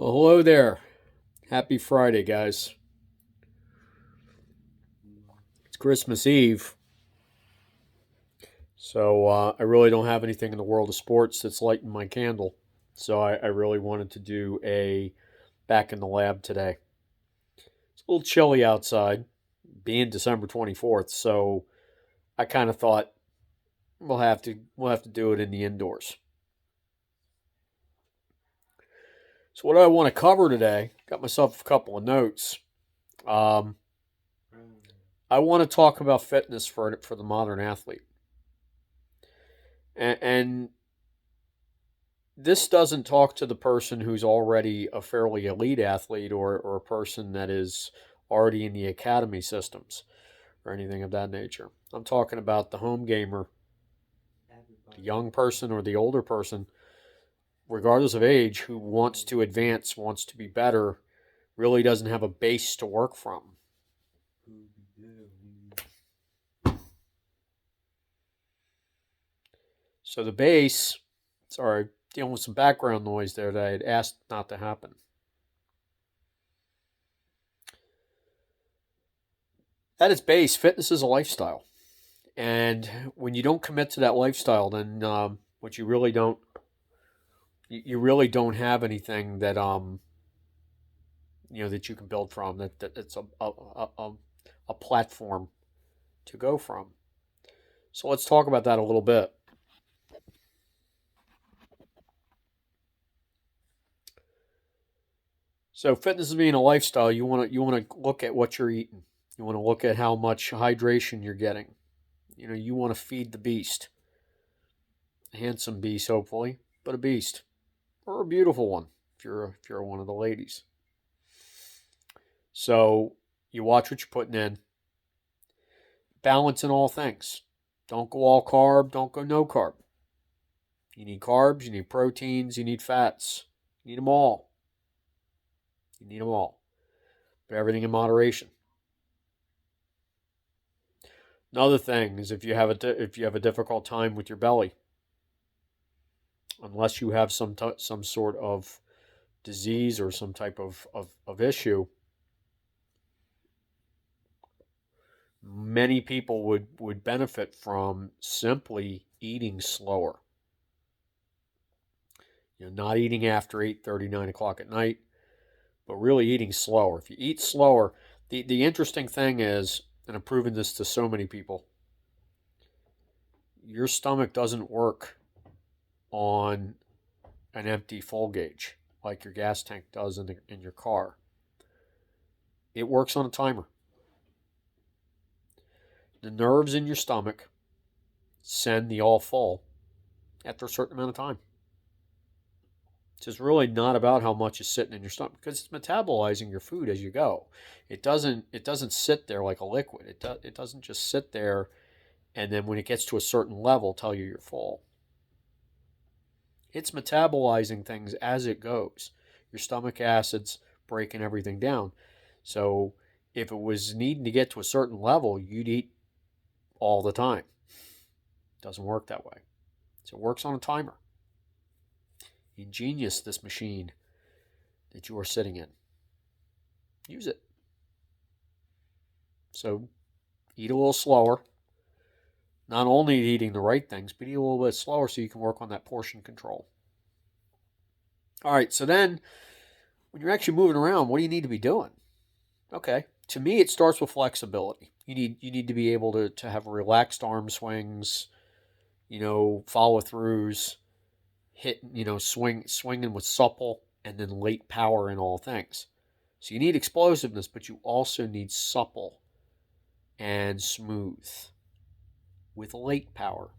Well, hello there. Happy Friday, guys. It's Christmas Eve, so I really don't have anything in the world of sports that's lighting my candle. So I really wanted to do a back in the lab today. It's a little chilly outside, being December 24th, so I kind of thought we'll have to do it in the indoors. So what I want to cover today, got myself a couple of notes. Um, I want to talk about fitness for the modern athlete. And this doesn't talk to the person who's already a fairly elite athlete or a person that is already in the academy systems or anything of that nature. I'm talking about the home gamer, the young person or the older person, regardless of age, who wants to advance, wants to be better, really doesn't have a base to work from. So the base, sorry, dealing with some background noise there that I had asked not to happen. At its base, fitness is a lifestyle. And when you don't commit to that lifestyle, then what you really don't have anything that that you can build from. That it's a platform to go from. So let's talk about that a little bit. So fitness is being a lifestyle. You want to look at what you're eating. You want to look at how much hydration you're getting. You want to feed the beast. A handsome beast, hopefully, but a beast or a beautiful one if you're one of the ladies. So you watch what you're putting in. Balance in all things. Don't go all carb. Don't go no carb. You need carbs. You need proteins. You need fats. You need them all. You need them all. But everything in moderation. Another thing is if you have a difficult time with your belly, unless you have some sort of disease or some type of issue, many people would benefit from simply eating slower. Not eating after 8:30, 9 o'clock at night, but really eating slower. If you eat slower, the interesting thing is, and I'm proving this to so many people, your stomach doesn't work on an empty full gauge like your gas tank does in your car. It works on a timer. The nerves in your stomach send the all full after a certain amount of time. It's really not about how much is sitting in your stomach because it's metabolizing your food as you go. It doesn't sit there like a liquid. It doesn't just sit there and then when it gets to a certain level tell you you're full. It's metabolizing things as it goes. Your stomach acids breaking everything down. So if it was needing to get to a certain level, you'd eat all the time. It doesn't work that way. So it works on a timer. Ingenious, this machine that you are sitting in. Use it. So eat a little slower. Not only eating the right things, but eat a little bit slower so you can work on that portion control. All right, so then when you're actually moving around, what do you need to be doing? Okay, to me, it starts with flexibility. You need to be able to have relaxed arm swings, follow throughs, hit, swinging with supple, and then late power in all things. So you need explosiveness, but you also need supple and smooth with late power.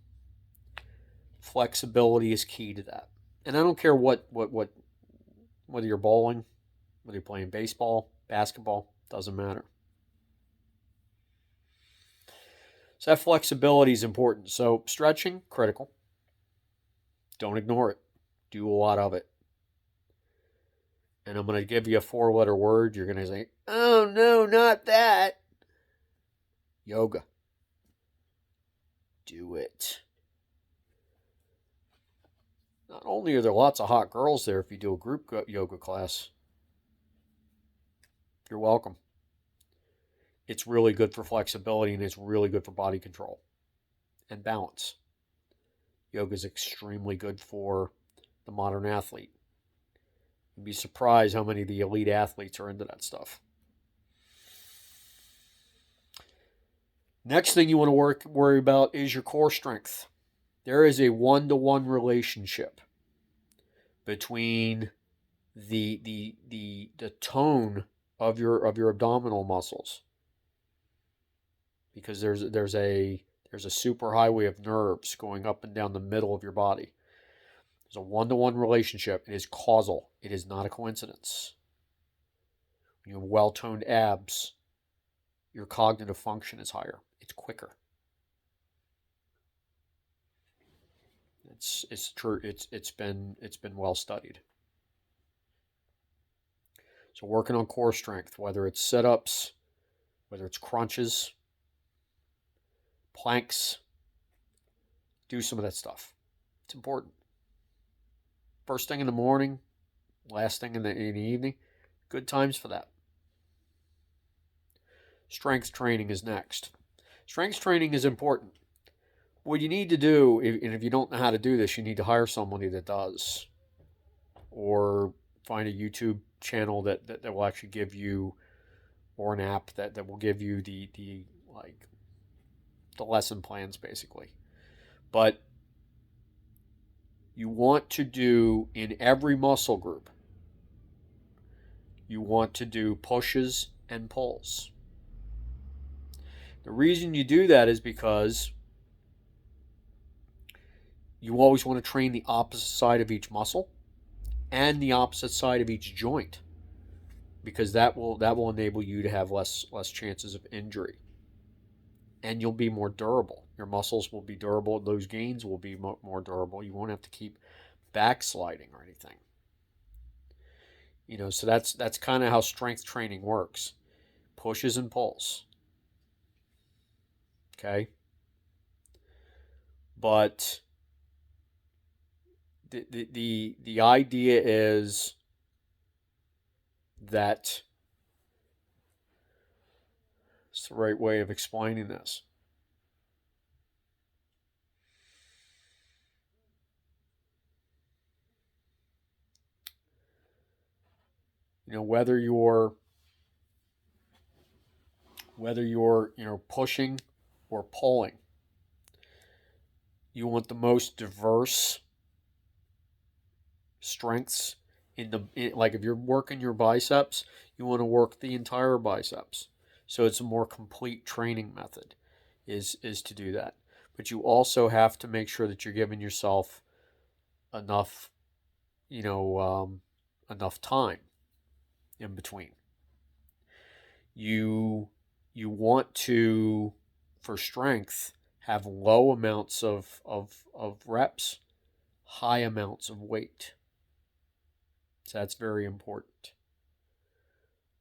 Flexibility is key to that. And I don't care whether you're bowling, whether you're playing baseball, basketball, doesn't matter. So that flexibility is important. So stretching, critical. Don't ignore it. Do a lot of it. And I'm going to give you a 4-letter word. You're going to say, oh no, not that. Yoga. Do it. not only are there lots of hot girls there if you do a group yoga class, you're welcome. It's really good for flexibility and it's really good for body control and balance. Yoga is extremely good for the modern athlete. You'd be surprised how many of the elite athletes are into that stuff. Next thing you want to worry about is your core strength. There is a one-to-one relationship between the tone of your abdominal muscles, because there's a superhighway of nerves going up and down the middle of your body. There's a one-to-one relationship. It is causal. It is not a coincidence. When you have well-toned abs, your cognitive function is higher. It's quicker. It's true. It's been well studied. So working on core strength, whether it's sit-ups, whether it's crunches, planks, do some of that stuff. It's important. First thing in the morning, last thing in the evening, good times for that. Strength training is next. Strength training is important. What you need to do, and if you don't know how to do this, you need to hire somebody that does. Or find a YouTube channel that will actually give you, or an app that will give you the lesson plans, basically. But you want to do, in every muscle group, you want to do pushes and pulls. The reason you do that is because you always want to train the opposite side of each muscle and the opposite side of each joint, because that will enable you to have less chances of injury, and you'll be more durable. Your muscles will be durable. Those gains will be more durable. You won't have to keep backsliding or anything. So that's kind of how strength training works. Pushes and pulls. Okay? But the idea is that, it's the right way of explaining this. Whether you're pushing or pulling, you want the most diverse strengths like if you're working your biceps, you want to work the entire biceps. So it's a more complete training method is to do that. But you also have to make sure that you're giving yourself enough time in between. You want to, for strength, have low amounts of reps, high amounts of weight. So that's very important.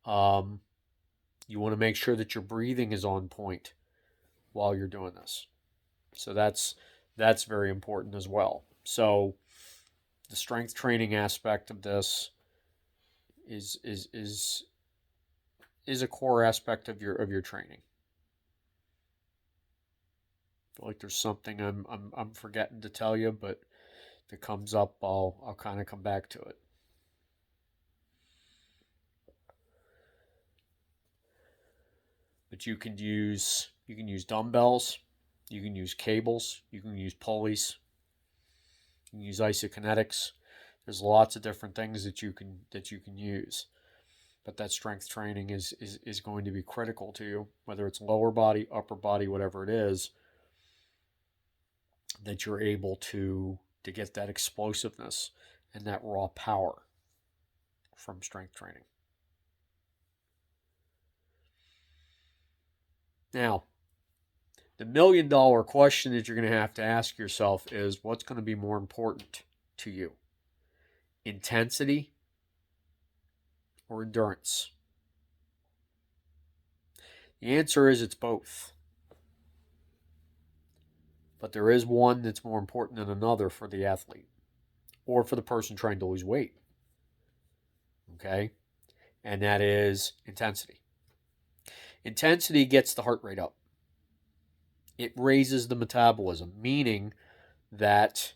You want to make sure that your breathing is on point while you're doing this. So that's very important as well. So the strength training aspect of this is a core aspect of your training. I feel like there's something I'm forgetting to tell you, but if it comes up, I'll kind of come back to it. But you can use dumbbells, you can use cables, you can use pulleys, you can use isokinetics. There's lots of different things that you can use. But that strength training is going to be critical to you, whether it's lower body, upper body, whatever it is, that you're able to get that explosiveness and that raw power from strength training. Now, the $1 million question that you're going to have to ask yourself is, what's going to be more important to you? Intensity or endurance? The answer is it's both. But there is one that's more important than another for the athlete. or for the person trying to lose weight. Okay? And that is intensity. Intensity gets the heart rate up. It raises the metabolism, meaning that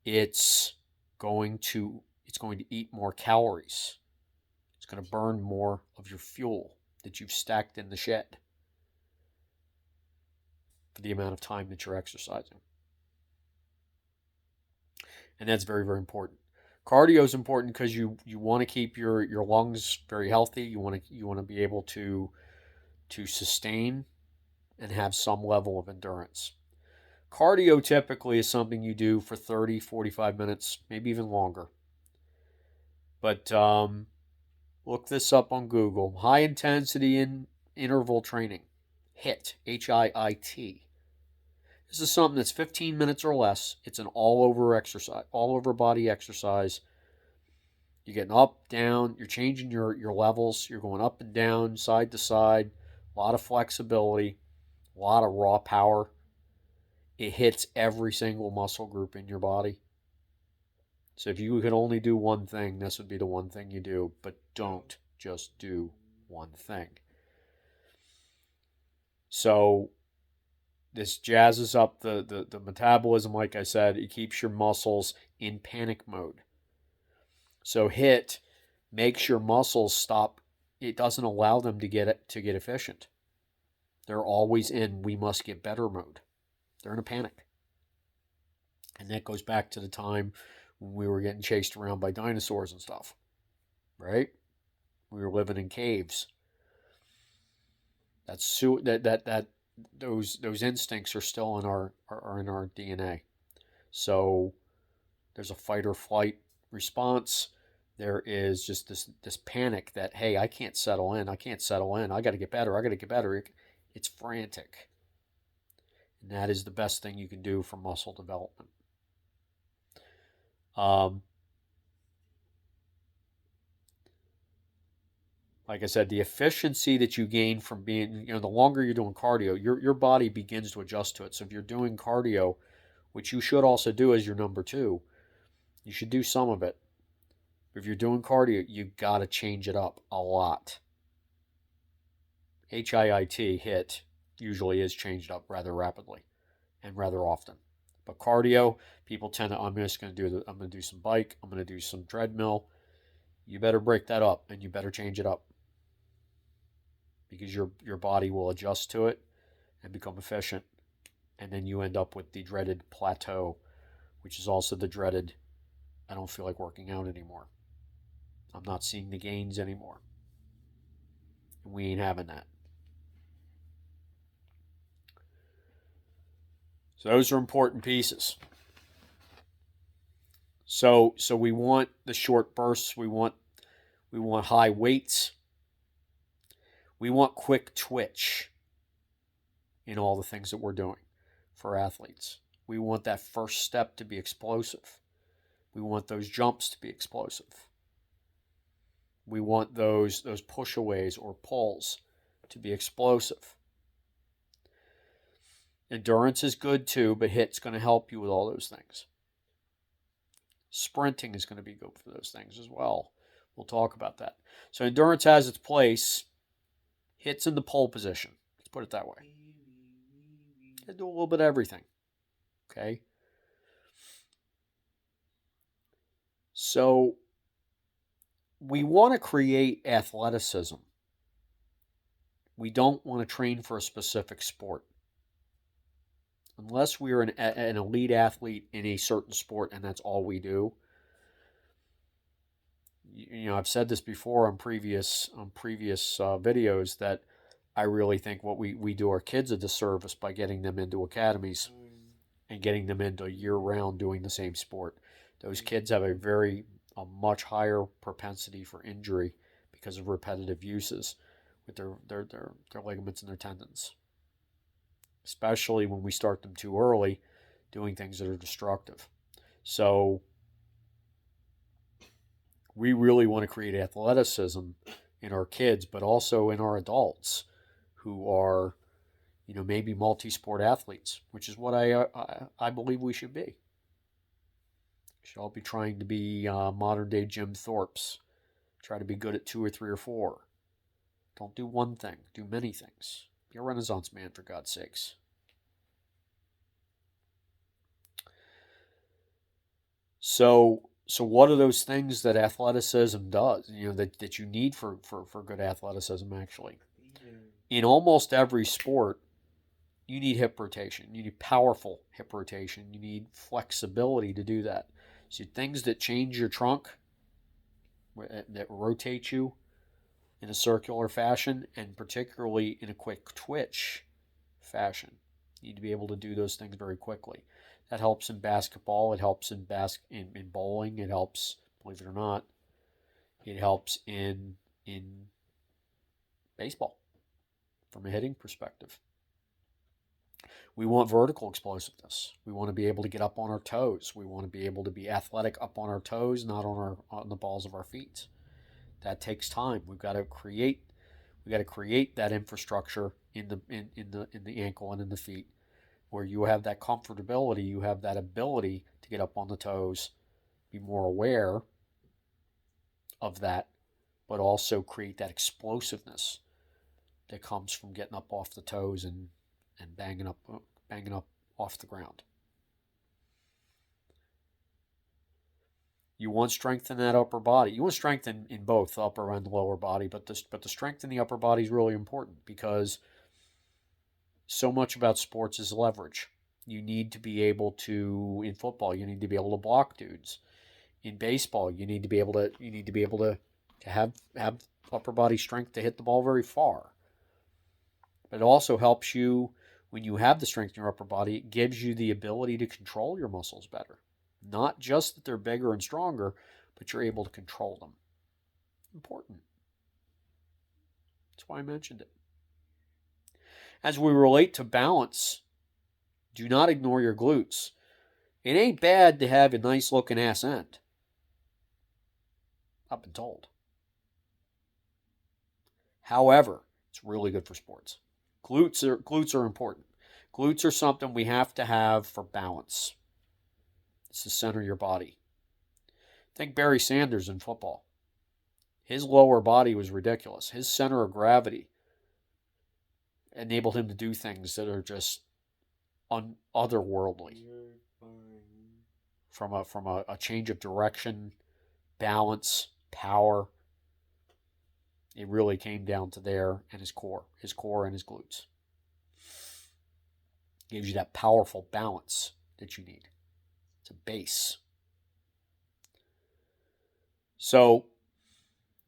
it's going to eat more calories. It's going to burn more of your fuel that you've stacked in the shed for the amount of time that you're exercising. And that's very, very important. Cardio is important because you want to keep your lungs very healthy. You want to be able to sustain and have some level of endurance. Cardio typically is something you do for 30, 45 minutes, maybe even longer. But look this up on Google. High intensity interval training. HIIT. HIIT. This is something that's 15 minutes or less. It's an all-over exercise, all-over body exercise. You're getting up, down. You're changing your levels. You're going up and down, side to side. A lot of flexibility. A lot of raw power. It hits every single muscle group in your body. So if you could only do one thing, this would be the one thing you do. But don't just do one thing. So this jazzes up the metabolism, like I said. It keeps your muscles in panic mode. So HIIT makes your muscles stop. It doesn't allow them to get efficient. They're always in we must get better mode. They're in a panic. And that goes back to the time when we were getting chased around by dinosaurs and stuff. Right? We were living in caves. Those instincts are still in our DNA. So there's a fight or flight response. There is just this panic that, hey, I can't settle in. I got to get better. It's frantic. And that is the best thing you can do for muscle development. Like I said, the efficiency that you gain from being, the longer you're doing cardio, your body begins to adjust to it. So if you're doing cardio, which you should also do as your number 2, you should do some of it. If you're doing cardio, you got to change it up a lot. HIIT usually is changed up rather rapidly and rather often. But cardio, people tend to, I'm going to do some bike, I'm going to do some treadmill. You better break that up and you better change it up. Because your body will adjust to it and become efficient. And then you end up with the dreaded plateau, which is also the dreaded, I don't feel like working out anymore. I'm not seeing the gains anymore. And we ain't having that. So those are important pieces. So we want the short bursts. We want high weights. We want quick twitch in all the things that we're doing for athletes. We want that first step to be explosive. We want those jumps to be explosive. We want those pushaways or pulls to be explosive. Endurance is good too, but HIIT's going to help you with all those things. Sprinting is going to be good for those things as well. We'll talk about that. So endurance has its place. HIIT's in the pole position. Let's put it that way. You do a little bit of everything. Okay? So we want to create athleticism. We don't want to train for a specific sport. Unless we're an elite athlete in a certain sport and that's all we do. I've said this before on previous videos that I really think what we do our kids a disservice by getting them into academies and getting them into year-round doing the same sport. Those kids have a much higher propensity for injury because of repetitive uses with their ligaments and their tendons. Especially when we start them too early doing things that are destructive. So we really want to create athleticism in our kids, but also in our adults who are, maybe multi-sport athletes, which is what I believe we should be. Should all be trying to be modern day Jim Thorpes. Try to be good at 2 or 3 or 4. Don't do one thing. Do many things. Be a Renaissance man, for God's sakes. So what are those things that athleticism does? That you need for good athleticism, actually. In almost every sport, you need hip rotation. You need powerful hip rotation. You need flexibility to do that. So things that change your trunk, that rotate you in a circular fashion, and particularly in a quick twitch fashion. You need to be able to do those things very quickly. That helps in basketball. It helps in bowling. It helps, believe it or not, it helps in baseball from a hitting perspective. We want vertical explosiveness. We want to be able to get up on our toes. We want to be able to be athletic up on our toes, not on the balls of our feet. That takes time. We've got to create that infrastructure in the ankle and in the feet, where you have that comfortability, you have that ability to get up on the toes, be more aware of that, but also create that explosiveness that comes from getting up off the toes and banging up off the ground. You want strength in that upper body. You want strength in both the upper and the lower body, but the strength in the upper body is really important, because so much about sports is leverage. You need to be able to, in football, you need to be able to block dudes. In baseball, you need to be able to have upper body strength to hit the ball very far. But it also helps you, when you have the strength in your upper body, it gives you the ability to control your muscles better. Not just that they're bigger and stronger, but you're able to control them. Important. That's why I mentioned it. As we relate to balance, do not ignore your glutes. It ain't bad to have a nice looking ass end, I've been told. However, it's really good for sports. Glutes are important. Glutes are something we have to have for balance. It's the center of your body. Think Barry Sanders in football. His lower body was ridiculous. His center of gravity enabled him to do things that are just otherworldly. From a change of direction, balance, power. It really came down to there and his core and his glutes. Gives you that powerful balance that you need. It's a base. So,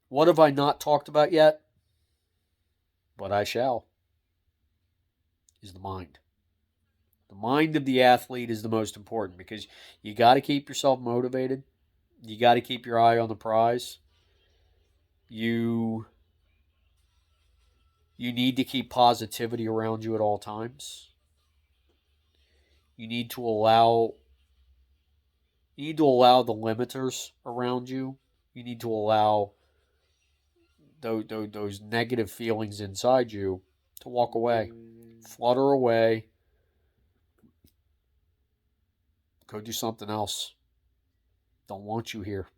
what have I not talked about yet? But I shall. Is the mind. The mind of the athlete is the most important, because you got to keep yourself motivated. You got to keep your eye on the prize. You need to keep positivity around you at all times. You need to allow the limiters around you. You need to allow those negative feelings inside you to walk away. Flutter away. Go do something else. Don't want you here.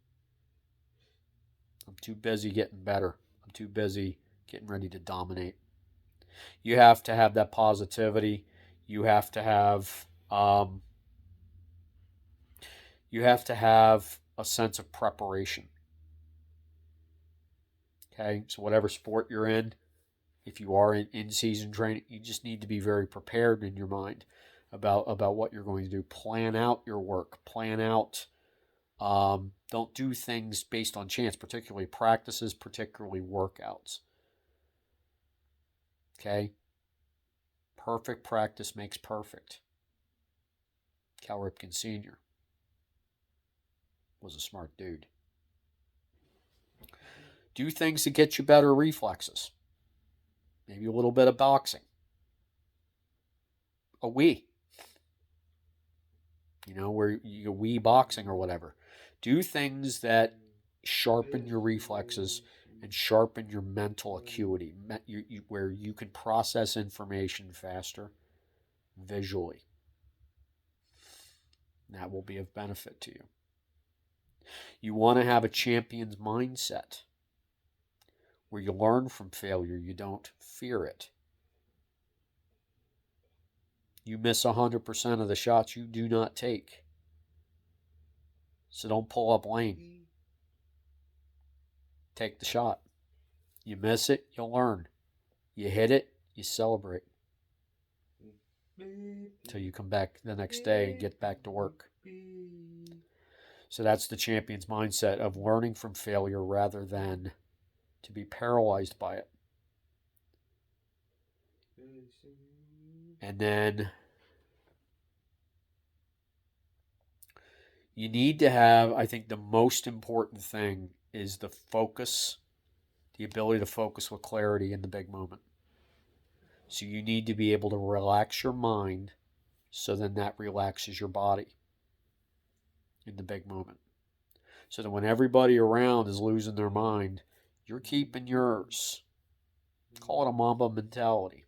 I'm too busy getting better. I'm too busy getting ready to dominate. You have to have that positivity. You have to have a sense of preparation. Okay, so whatever sport you're in, if you are in season training, you just need to be very prepared in your mind about what you're going to do. Plan out your work. Plan out. Don't do things based on chance, particularly practices, particularly workouts. Okay? Perfect practice makes perfect. Cal Ripken Sr. was a smart dude. Do things to get you better reflexes. Maybe a little bit of boxing. A Wii. Where you go Wii boxing or whatever. Do things that sharpen your reflexes and sharpen your mental acuity, where you can process information faster visually. That will be of benefit to you. You want to have a champion's mindset where you learn from failure, you don't fear it. You miss 100% of the shots you do not take. So don't pull up lame. Take the shot. You miss it, you'll learn. You hit it, you celebrate. Until you come back the next day and get back to work. So that's the champion's mindset of learning from failure rather than to be paralyzed by it. And then you need to have, I think the most important thing is the focus, the ability to focus with clarity in the big moment. So you need to be able to relax your mind so then that relaxes your body in the big moment. So that when everybody around is losing their mind, you're keeping yours. Call it a Mamba mentality.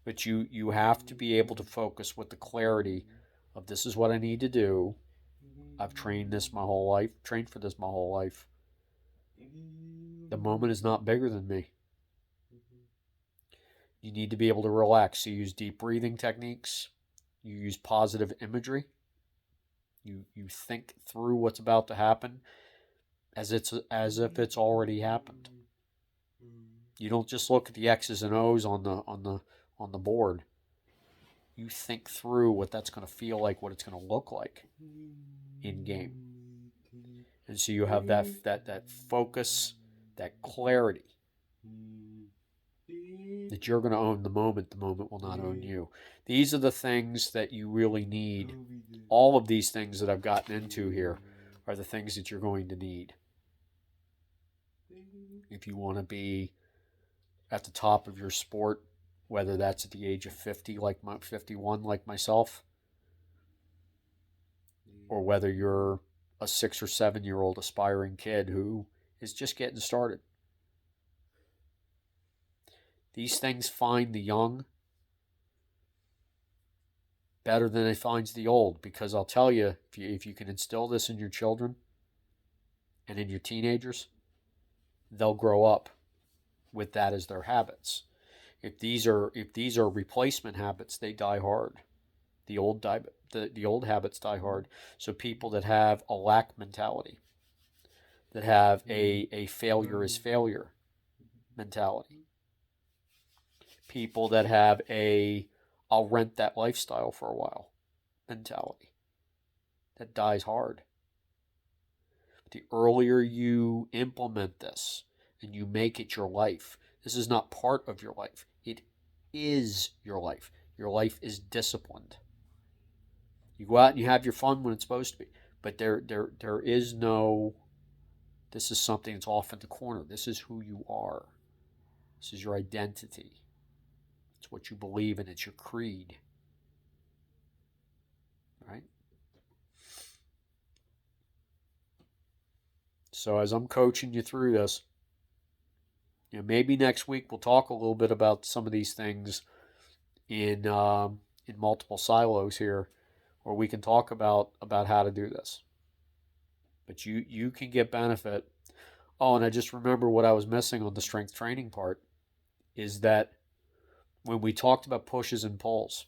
But you have to be able to focus with the clarity of this is what I need to do. I've trained for this my whole life. The moment is not bigger than me. You need to be able to relax. So you use deep breathing techniques. You use positive imagery. You think through what's about to happen as if it's already happened. You don't just look at the X's and O's on the board. You think through what that's going to feel like, what it's going to look like in game. And so you have that focus, that clarity that you're going to own the moment will not own you. These are the things that you really need. All of these things that I've gotten into here are the things that you're going to need if you want to be at the top of your sport, whether that's at the age of 51 like myself, or whether you're a 6 or 7 year old aspiring kid who is just getting started. These things find the young better than it finds the old, because I'll tell you, if you can instill this in your children and in your teenagers, they'll grow up with that as their habits. If these are replacement habits, they die hard. The old habits die hard. So people that have a lack mentality, that have a failure is failure mentality, people that have I'll rent that lifestyle for a while mentality, that dies hard. The earlier you implement this and you make it your life, this is not part of your life. It is your life. Your life is disciplined. You go out and you have your fun when it's supposed to be. But there is no, this is something that's off in the corner. This is who you are. This is your identity. It's what you believe in. It's your creed. Right? So as I'm coaching you through this, maybe next week we'll talk a little bit about some of these things in multiple silos here, or we can talk about how to do this. But you can get benefit. Oh, and I just remember what I was missing on the strength training part is that when we talked about pushes and pulls,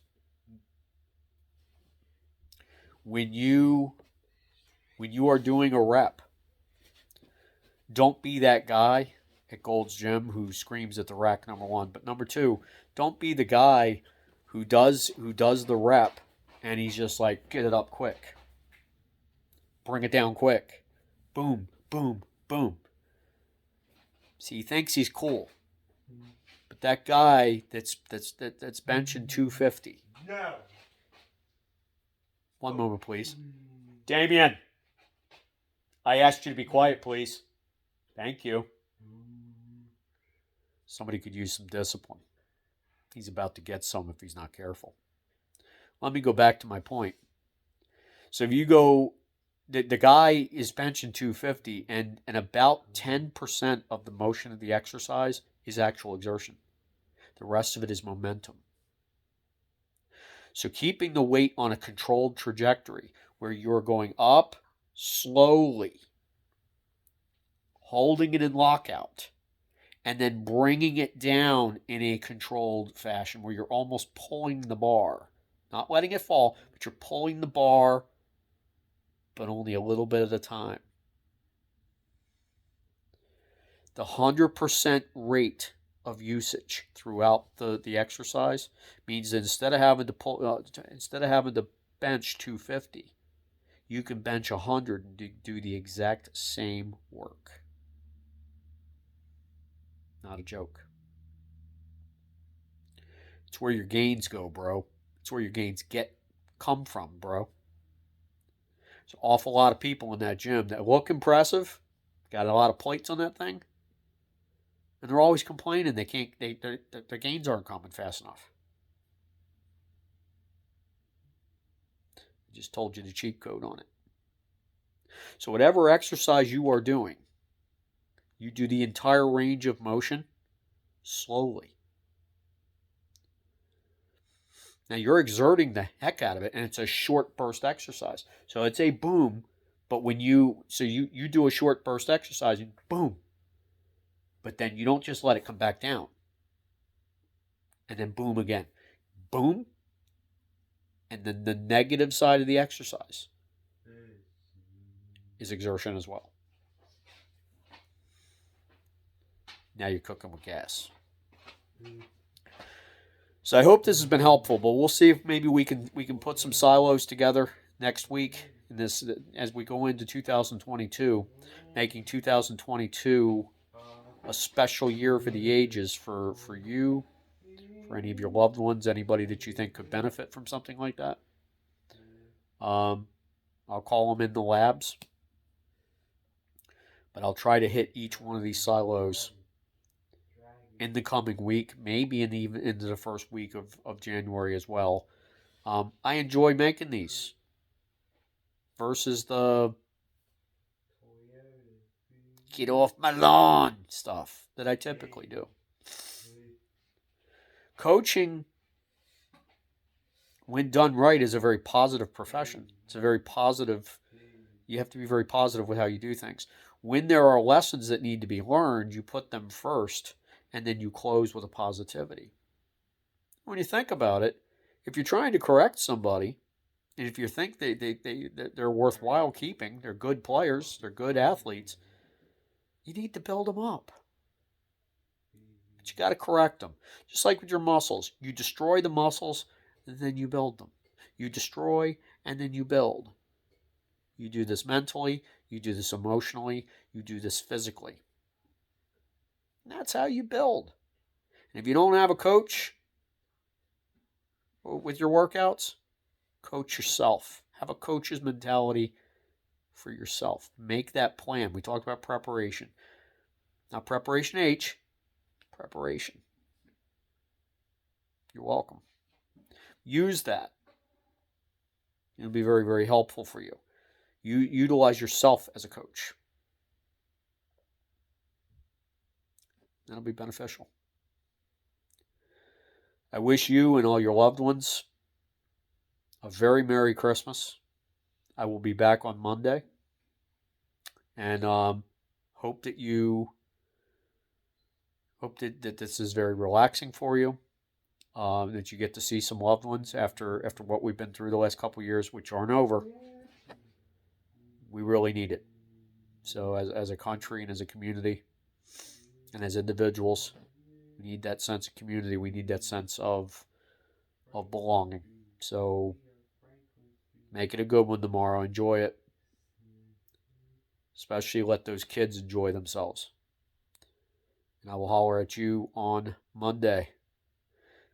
when you are doing a rep, don't be that guy at Gold's Gym who screams at the rack, number one. But number two, don't be the guy who does the rep and he's just like, get it up quick. Bring it down quick. Boom, boom, boom. See, he thinks he's cool. But that guy that's benching 250. No. One moment, please. Damien, I asked you to be quiet, please. Thank you. Somebody could use some discipline. He's about to get some if he's not careful. Let me go back to my point. So if you go, the guy is benching 250 and about 10% of the motion of the exercise is actual exertion. The rest of it is momentum. So keeping the weight on a controlled trajectory where you're going up slowly holding it in lockout, and then bringing it down in a controlled fashion where you're almost pulling the bar. Not letting it fall, but you're pulling the bar, but only a little bit at a time. The 100% rate of usage throughout the exercise means that instead of having to bench 250, you can bench 100 and do the exact same work. Not a joke. It's where your gains go, bro. It's where your gains come from, bro. There's an awful lot of people in that gym that look impressive, got a lot of plates on that thing, and they're always complaining their gains aren't coming fast enough. I just told you the cheat code on it. So whatever exercise you are doing, you do the entire range of motion slowly. Now you're exerting the heck out of it, and it's a short burst exercise. So it's a boom, but when you do a short burst exercise, and boom, but then you don't just let it come back down, and then boom again, boom, and then the negative side of the exercise is exertion as well. Now you're cooking with gas. So I hope this has been helpful, but we'll see if maybe we can put some silos together next week in this as we go into 2022, making 2022 a special year for the ages for you, for any of your loved ones, anybody that you think could benefit from something like that. I'll call them in the labs, but I'll try to hit each one of these silos in the coming week, maybe even into the first week of January as well. I enjoy making these versus the get off my lawn stuff that I typically do. Coaching, when done right, is a very positive profession. It's a very positive, you have to be very positive with how you do things. When there are lessons that need to be learned, you put them first, and then you close with a positivity. When you think about it, if you're trying to correct somebody, and if you think they're worthwhile keeping, they're good players, they're good athletes, you need to build them up. But you got to correct them. Just like with your muscles. You destroy the muscles, and then you build them. You destroy, and then you build. You do this mentally, you do this emotionally, you do this physically. And that's how you build. And if you don't have a coach with your workouts, coach yourself. Have a coach's mentality for yourself. Make that plan. We talked about preparation. Not preparation H, preparation. You're welcome. Use that. It'll be very, very helpful for you. You utilize yourself as a coach. That'll be beneficial. I wish you and all your loved ones a very Merry Christmas. I will be back on Monday. And hope that this is very relaxing for you. That you get to see some loved ones after what we've been through the last couple of years, which aren't over. We really need it. So as a country and as a community and as individuals, we need that sense of community. We need that sense of belonging. So make it a good one tomorrow. Enjoy it. Especially let those kids enjoy themselves. And I will holler at you on Monday.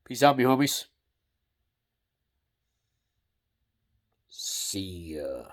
Peace out, me homies. See ya.